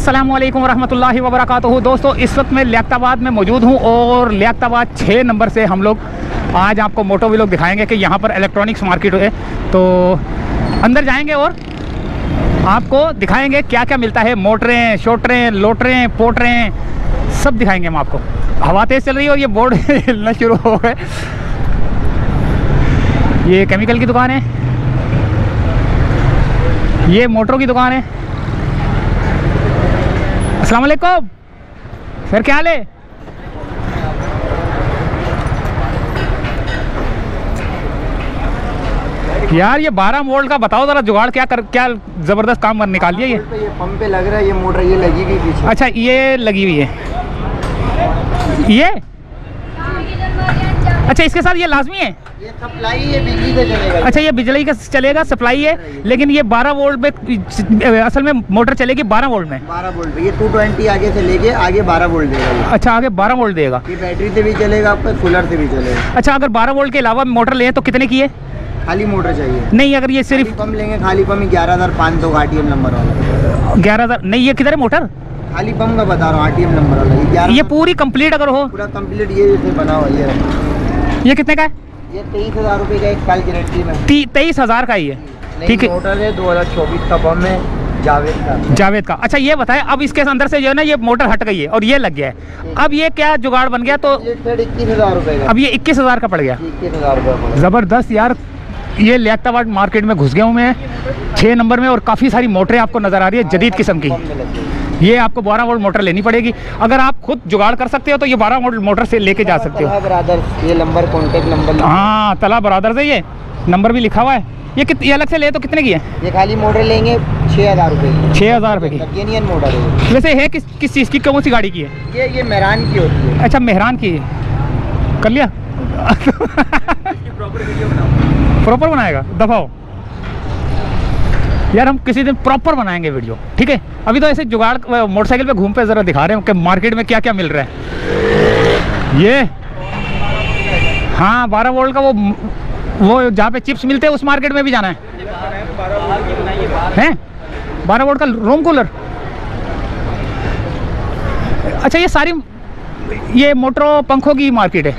अस्सलामुअलैकुम रहमतुल्लाहि व बरकातुहू। दोस्तों, इस वक्त मैं लियाकताबाद में मौजूद हूँ और लियाकताबाद 6 नंबर से हम लोग आज आपको मोटो व्लॉग दिखाएंगे कि यहाँ पर इलेक्ट्रॉनिक्स मार्केट है। तो अंदर जाएंगे और आपको दिखाएंगे क्या क्या मिलता है। मोटरें, शोटरें, लोटरें, पोटरें सब दिखाएंगे हम आपको। हवा तेज़ चल रही है और ये बोर्ड हिलना शुरू हो गए। ये केमिकल की दुकान है, ये मोटरों की दुकान है। अस्सलाम वालेकुम सर, क्या हाल है? यार ये 12 वोल्ट का बताओ जरा जुगाड़, क्या जबरदस्त काम निकाल दिया। ये पंप पे लग रहा है, ये मोटर ये लगी हुई पीछे। अच्छा, ये लगी हुई है ये। अच्छा, इसके साथ ये लाजमी है, ये सप्लाई है, बिजली से चलेगा। अच्छा, ये बिजली का चलेगा, सप्लाई है, लेकिन ये 12 वोल्ट में असल में मोटर चलेगी 12 वोल्ट में। 12 वोल्ट ये 220 आगे से लेके आगे 12 वोल्ट देगा। अच्छा, आगे 12 वोल्ट देगा। ये बैटरी से भी चलेगा, आपका सोलर से भी चलेगा। अच्छा, अगर 12 वोल्ट के अलावा मोटर ले तो कितने की है? खाली मोटर चाहिए? नहीं, अगर ये सिर्फ कम लेंगे, खाली पम्प 11,500 का आरटीएम नंबर वाला। 11,000 नहीं, ये किधर है मोटर? खाली पंप का बता रहा हूँ, आरटीएम नंबर वाला। ये पूरी कंप्लीट अगर हो? पूरा कंप्लीट ये बना हुआ ये कितने का है? ये 23,000 रुपये का, 1 साल गारंटी में। 23,000 का ही है, ठीक है। मोटर है 2024 का पंप है, जावेद का। अच्छा, ये बताएं, अब इसके अंदर से जो है ना ये मोटर हट गई है और ये लग गया है, अब ये क्या जुगाड़ बन गया? तो 21,000 रुपये का। अब ये 21,000 का पड़ गया। 21,000 रुपये। ज़बरदस्त यार। ये लियाकताबाद मार्केट में घुस गया हूँ मैं 6 नंबर में और काफ़ी सारी मोटरें आपको नज़र आ रही है जदीद किस्म की। ये आपको 12 वोल्ट मोटर लेनी पड़ेगी। अगर आप खुद जुगाड़ कर सकते हो तो ये 12 वोल्ट मोटर से लेके जा सकते हो। ब्रदर्स, ये नंबर कॉन्टेक्ट नंबर। हाँ, तला ब्रदर्स है, ये नंबर भी लिखा हुआ है। ये अलग से ले तो कितने की है? ये खाली मोटर लेंगे 6,000 रुपये की। 6,000 रुपये की इंडियन मोटर है। वैसे है किस चीज़ की, कौन सी गाड़ी की है? ये मेहरान की होती है। अच्छा, मेहरान की कर लिया। प्रॉपर बनाएगा, दफाओ यार, हम किसी दिन प्रॉपर बनाएंगे वीडियो, ठीक है। अभी तो ऐसे जुगाड़ मोटरसाइकिल पे घूम पे ज़रा दिखा रहे हैं कि मार्केट में क्या क्या मिल रहा है। ये हाँ, 12 वोल्ट का वो जहाँ पे चिप्स मिलते हैं उस मार्केट में भी जाना है। 12 वोल्ट का रूम कूलर। अच्छा, ये सारी ये मोटरों पंखों की मार्केट है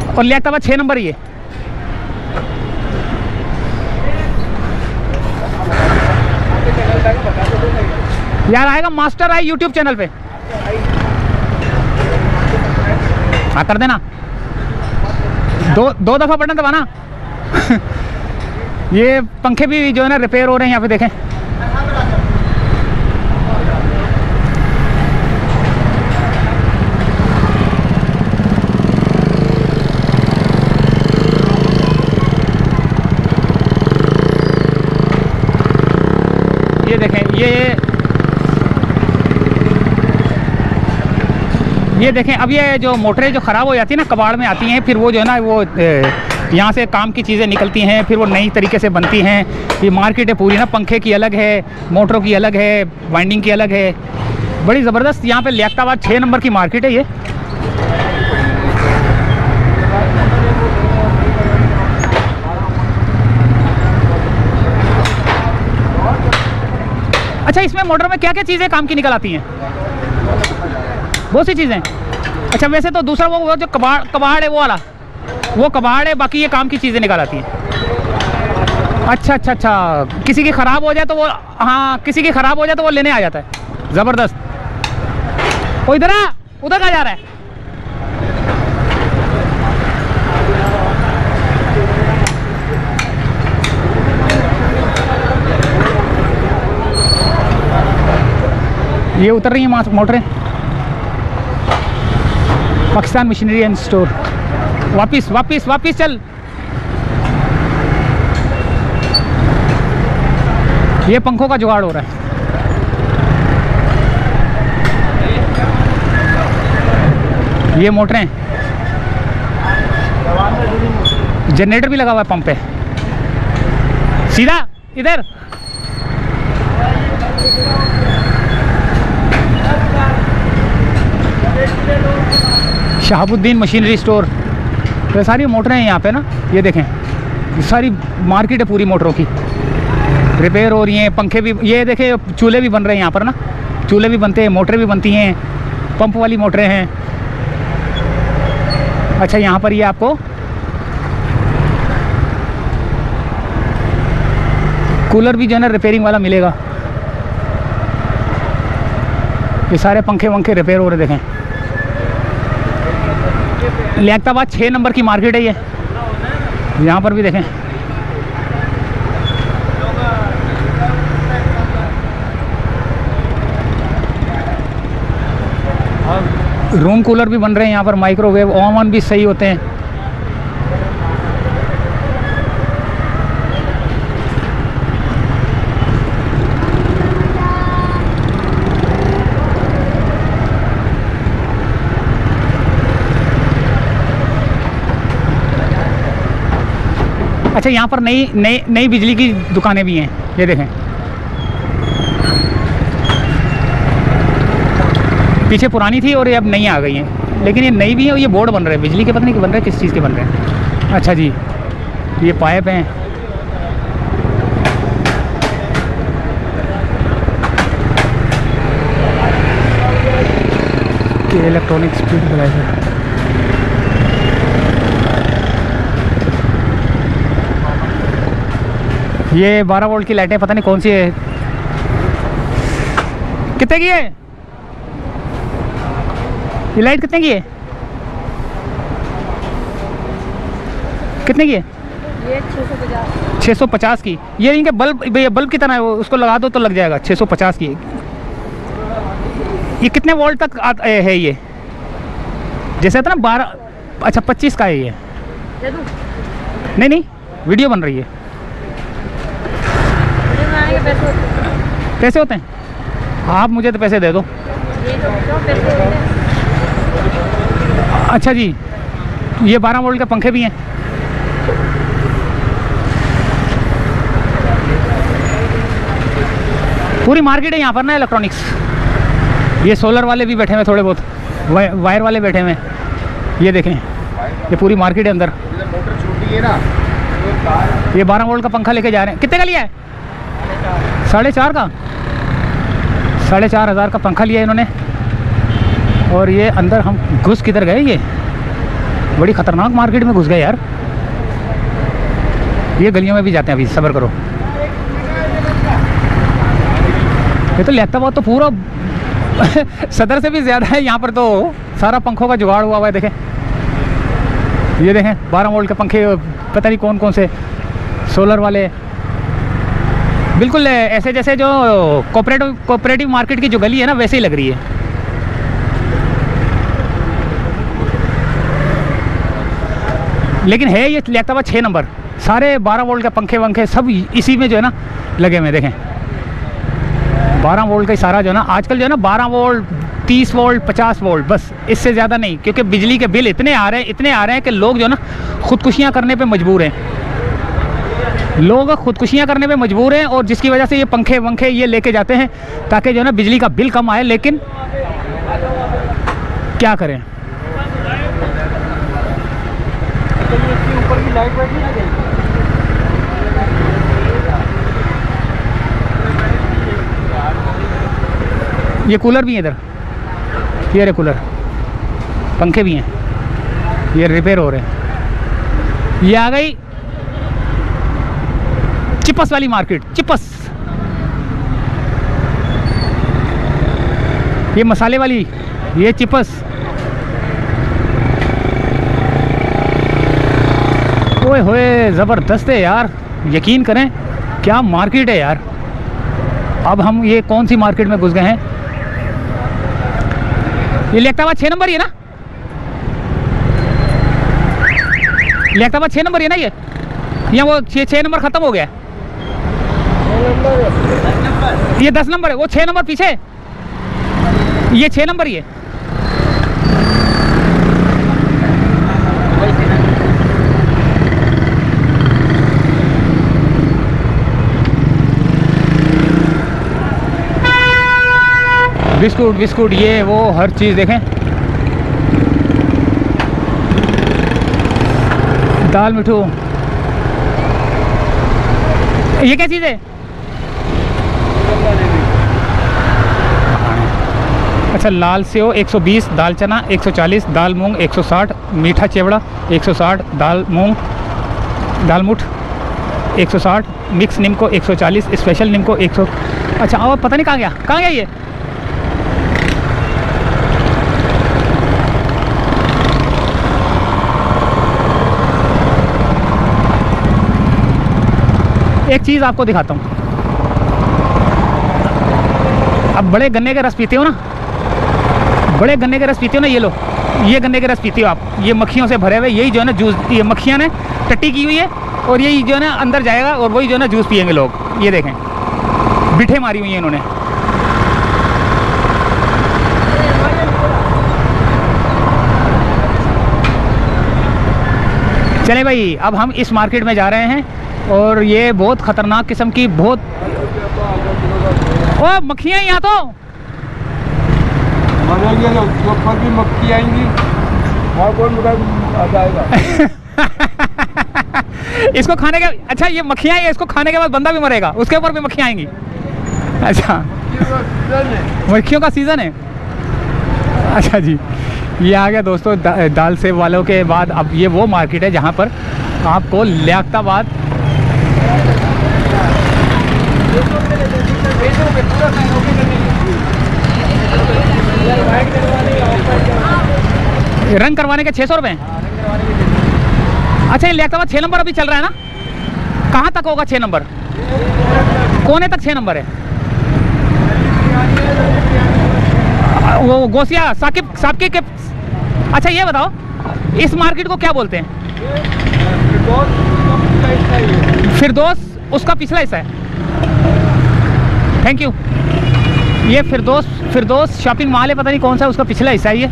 और लियाकताबाद 6 नंबर ही है। यार आएगा मास्टर आई यूट्यूब चैनल पे, हाँ कर देना। दो दफ़ा बटन दबाना। ये पंखे भी जो है ना रिपेयर हो रहे हैं यहाँ पे, देखें। ये देखें, ये देखें। अब ये जो मोटरें जो ख़राब हो जाती है ना, कबाड़ में आती हैं, फिर वो जो है ना वो यहाँ से काम की चीज़ें निकलती हैं, फिर वो नई तरीके से बनती हैं। ये मार्केट है पूरी ना, पंखे की अलग है, मोटरों की अलग है, वाइंडिंग की अलग है। बड़ी ज़बरदस्त यहाँ पे लियाकताबाद 6 नंबर की मार्केट है ये। अच्छा, इसमें मोटर में क्या क्या चीज़ें काम की निकल आती हैं? बहुत सी चीज़ें। अच्छा, वैसे तो दूसरा वो जो कबाड़ है, वो वाला वो कबाड़ है, बाकी ये काम की चीज़ें निकल आती हैं। अच्छा, किसी की ख़राब हो जाए तो वो, हाँ, किसी की ख़राब हो जाए तो वो लेने आ जाता है। ज़बरदस्त। वो इधर आ, उधर कहाँ जा रहा है? ये उतर रही है मोटरें। Pakistan machinery and store. वापिस चल। ये पंखों का जुगाड़ हो रहा है। ये मोटरें, जनरेटर भी लगा हुआ है पंप पे। सीधा इधर। Shahabuddin machinery store. तो सारी मोटरें हैं यहाँ पे ना, ये देखें, सारी मार्केट है पूरी मोटरों की, रिपेयर हो रही हैं। पंखे भी, ये देखें, चूल्हे भी बन रहे हैं यहाँ पर ना, चूल्हे भी बनते हैं, मोटरें भी बनती हैं, पंप वाली मोटरें हैं। अच्छा, यहाँ पर ये आपको कूलर भी जो है ना रिपेयरिंग वाला मिलेगा। ये सारे पंखे वंखे रिपेयर हो रहे, देखें। लियाकताबाद 6 नंबर की मार्केट है ये। यहाँ पर भी देखें, रूम कूलर भी बन रहे हैं यहाँ पर, माइक्रोवेव ओवन भी सही होते हैं। अच्छा, यहाँ पर नई नई नई बिजली की दुकानें भी हैं, ये देखें। पीछे पुरानी थी और ये अब नई आ गई हैं, लेकिन ये नई भी है और ये बोर्ड बन रहे हैं बिजली के, पता नहीं बन रहे हैं किस चीज़ के बन रहे हैं। अच्छा जी, ये पाइप हैं। ये इलेक्ट्रॉनिक स्पीड ब्रेकर। ये 12 वोल्ट की लाइटें, पता नहीं कौन सी है, कितने की है ये लाइट, कितने की है, कितने की है? ये 650। 650 की। ये इनके बल्ब कितना है, उसको लगा दो तो लग जाएगा। 650 की। ये कितने वोल्ट तक है ये? जैसे था ना 12, अच्छा 25 का है ये। नहीं नहीं, वीडियो बन रही है। पैसे होते हैं, आप मुझे तो पैसे दे दो। अच्छा जी, ये 12 वोल्ट के पंखे भी हैं। पूरी मार्केट है यहाँ पर ना इलेक्ट्रॉनिक्स। ये सोलर वाले भी बैठे हुए थोड़े बहुत, वायर वाले बैठे हुए हैं। ये देखें, ये पूरी मार्केट है अंदर। मोटर छोटी है ना, ये 12 वोल्ट का पंखा लेके जा रहे हैं। कितने का लिया है? 4.5 का। 4,500 का पंखा लिया इन्होंने। और ये अंदर हम घुस किधर गए? ये बड़ी ख़तरनाक मार्केट में घुस गए यार। ये गलियों में भी जाते हैं, अभी सब्र करो। ये तो लियाकताबाद तो पूरा सदर से भी ज़्यादा है। यहाँ पर तो सारा पंखों का जुगाड़ हुआ है। देखें, ये देखें 12 वोल्ट के पंखे, पता नहीं कौन कौन से सोलर वाले। बिल्कुल ऐसे जैसे जो कोऑपरेटिव मार्केट की जो गली है ना, वैसे ही लग रही है। लेकिन है ये लियाकताबाद 6 नंबर। सारे 12 वोल्ट के पंखे वंखे सब इसी में जो है ना लगे हुए। देखें 12 वोल्ट का ही सारा जो है ना आजकल जो है ना 12 वोल्ट 30 वोल्ट 50 वोल्ट, बस इससे ज़्यादा नहीं। क्योंकि बिजली के बिल इतने आ रहे हैं कि लोग जो है ना खुदकुशियाँ करने पे मजबूर हैं। लोग खुदकुशियाँ करने पे मजबूर हैं और जिसकी वजह से ये पंखे वंखे ये लेके जाते हैं ताकि जो है ना बिजली का बिल कम आए। लेकिन क्या करें, ऊपर की लाइट बैठी ना गई। ये कूलर भी है इधर, ये रहे कूलर, पंखे भी हैं, ये रिपेयर हो रहे हैं। ये आ गई चिपस वाली मार्केट। चिपस, ये मसाले वाली, ये चिपस। ओए होए, ज़बरदस्त है यार, यकीन करें क्या मार्केट है यार। अब हम ये कौन सी मार्केट में घुस गए हैं? ये लियाकताबाद 6 नंबर ही है ना? लियाकताबाद 6 नंबर ही है ना? ये वो 6 नंबर ख़त्म हो गया। ये 10 नंबर है, वो 6 नंबर पीछे, ये 6 नंबर ही है। बिस्कुट बिस्कुट ये वो हर चीज़ देखें। दाल मिठू, ये क्या चीज़ है? अच्छा, लाल सेव 120, दाल चना 140, दाल मूंग 160, मीठा चिवड़ा 160, दाल मूंग दाल मुठ 160, मिक्स नीमको 140, स्पेशल नीमको 100। अच्छा, और पता नहीं कहाँ गया ये। एक चीज़ आपको दिखाता हूँ। अब बड़े गन्ने का रस पीते हो ना, ये लो, ये गन्ने के रस पीते हो आप, ये मक्खियों से भरे हुए, यही जो है ना जूस, ये मक्खियाँ ने टट्टी की हुई है और यही जो है ना अंदर जाएगा और वही जो है ना जूस पियेंगे लोग। ये देखें, बिठे मारी हुई है इन्होंने। चले भाई, अब हम इस मार्केट में जा रहे हैं और ये बहुत ख़तरनाक किस्म की, बहुत ओ मक्खियाँ यहाँ तो ऊपर भी मक्खी आएंगी और कौन आ जाएगा। इसको खाने के, अच्छा ये मक्खियाँ हैं, इसको खाने के बाद बंदा भी मरेगा, उसके ऊपर भी मक्खियाँ आएंगी। अच्छा, मक्खियों का सीज़न है। अच्छा जी, ये आ गया दोस्तों दाल सेब वालों के बाद। अब ये वो मार्केट है जहाँ पर आपको लियाकताबाद रंग करवाने के 600 रुपये। अच्छा, ये लियाकताबाद 6 नंबर अभी चल रहा है ना, कहाँ तक होगा 6 नंबर? कोने तक 6 नंबर है। वो गोसिया साकिब के। अच्छा ये बताओ, इस मार्केट को क्या बोलते हैं? फिरदौस उसका पिछला हिस्सा है। Thank you. ये फिरदौस शॉपिंग मॉल है, पता नहीं कौन सा, उसका पिछला हिस्सा है ये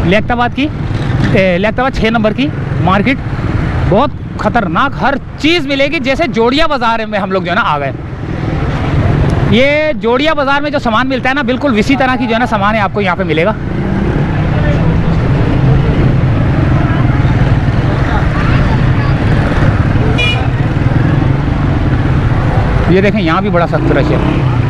लियाकताबाद 6 नंबर की मार्केट। बहुत ख़तरनाक, हर चीज़ मिलेगी। जैसे जोड़िया बाज़ार में हम लोग जो है ना आ गए। ये जोड़िया बाज़ार में जो सामान मिलता है ना, बिल्कुल इसी तरह की जो है ना सामान है आपको यहाँ पे मिलेगा। ये देखें, यहाँ भी बड़ा सख्त रश है।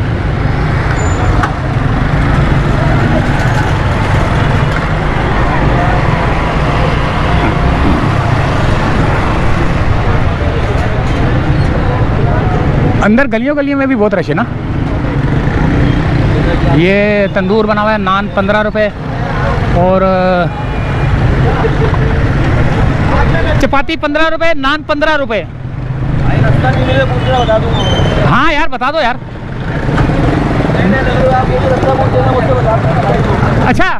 अंदर गलियों में भी बहुत रश है ना। ये तंदूर बना हुआ है, नान 15 रुपये और चपाती 15 रुपये, नान 15 रुपये। हाँ यार, बता दो यार। अच्छा,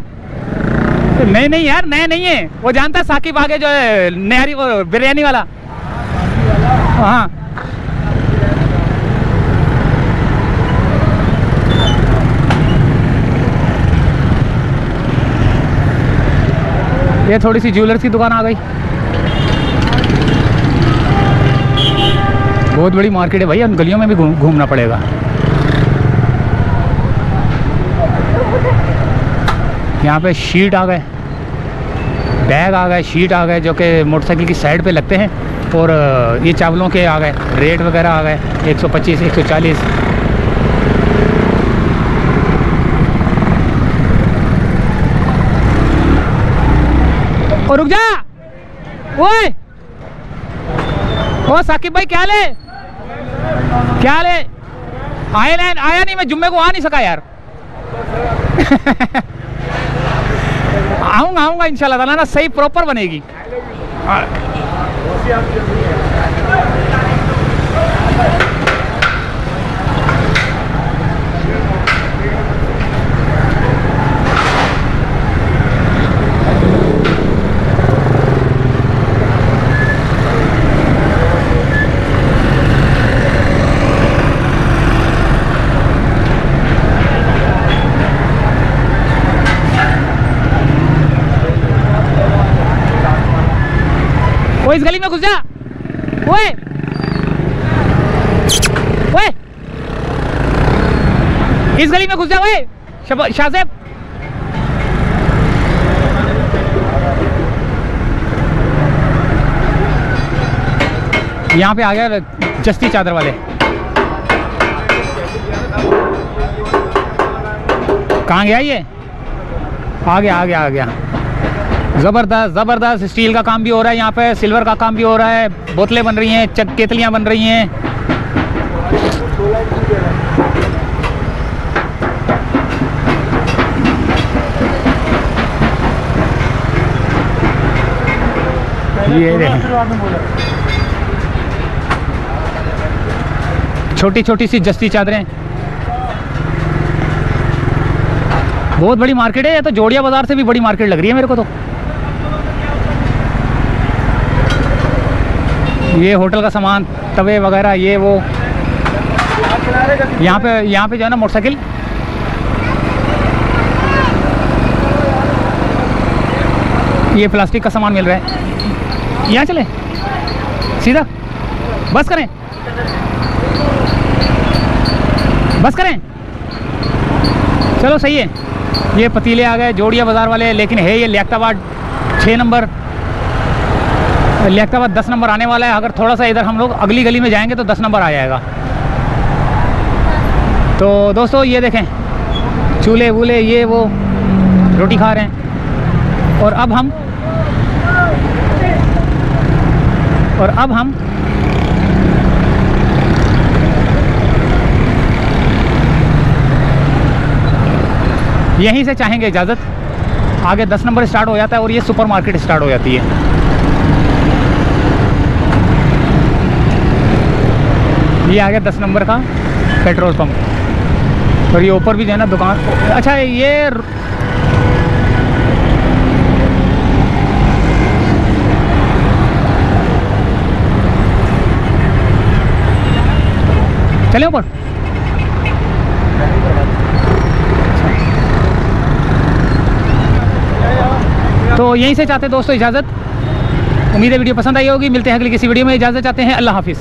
नहीं यार, नया नहीं है वो, जानता है साकिब आगे जो है नहरी, वो बिरयानी वाला। हाँ, ये थोड़ी सी ज्वेलर्स की दुकान आ गई। बहुत बड़ी मार्केट है भाई, उन गलियों में भी घूमना पड़ेगा। यहाँ पे शीट आ गए, बैग आ गए, शीट आ गए जो कि मोटरसाइकिल की साइड पे लगते हैं। और ये चावलों के आ गए, रेट वगैरह आ गए 125, 140। और रुक जा, ओए ओ साकिब भाई, क्या ले आया नहीं, मैं जुम्मे को आ नहीं सका यार। आऊंगा इंशाल्लाह ताला ना, सही प्रॉपर बनेगी। वो इस गली में घुस जा, ओए इस गली में घुस जा, ओए शाहजेब। यहाँ पे आ गया जस्ती चादर वाले। कहाँ गया ये? आ गया आ गया आ गया। ज़बरदस्त ज़बरदस्त स्टील का काम भी हो रहा है यहाँ पे, सिल्वर का काम भी हो रहा है, बोतलें बन रही हैं, केतलियाँ बन रही हैं। ये देखें छोटी छोटी सी जस्ती चादरें। बहुत बड़ी मार्केट है, ये तो जोड़िया बाजार से भी बड़ी मार्केट लग रही है मेरे को तो। ये होटल का सामान, तवे वगैरह, ये वो। यहाँ पे जो है ना मोटरसाइकिल, ये प्लास्टिक का सामान मिल रहा है। यहाँ चले सीधा, बस करें बस करें, चलो सही है। ये पतीले आ गए जोड़िया बाज़ार वाले, लेकिन है ये लियाकताबाद 6 नंबर, लियाकताबाद 10 नंबर आने वाला है। अगर थोड़ा सा इधर हम लोग अगली गली में जाएंगे तो 10 नंबर आ जाएगा। तो दोस्तों ये देखें चूल्हे वूल्हे, ये वो रोटी खा रहे हैं। और अब हम यहीं से चाहेंगे इजाज़त। आगे 10 नंबर स्टार्ट हो जाता है और ये सुपर मार्केट स्टार्ट हो जाती है। ये आ गया 10 नंबर का पेट्रोल पंप। और ये ऊपर भी जो है ना दुकान। अच्छा ये चले ऊपर। तो यहीं से चाहते हैं दोस्तों इजाज़त। उम्मीद है वीडियो पसंद आई होगी। मिलते हैं अगली किसी वीडियो में। इजाज़त चाहते हैं, अल्लाह हाफिज़।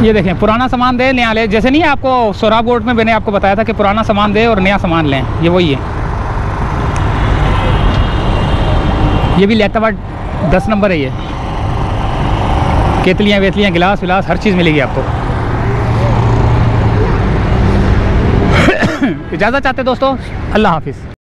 ये देखें पुराना सामान दे नया ले, जैसे नहीं है आपको सोराब बोर्ड में मैंने आपको बताया था कि पुराना सामान दे और नया सामान लें, ये वही है। ये भी लियाकताबाद 10 नंबर है। ये केतलियाँ वेतलियाँ गिलास विलास हर चीज़ मिलेगी आपको। इजाज़त चाहते दोस्तों, अल्लाह हाफिज़।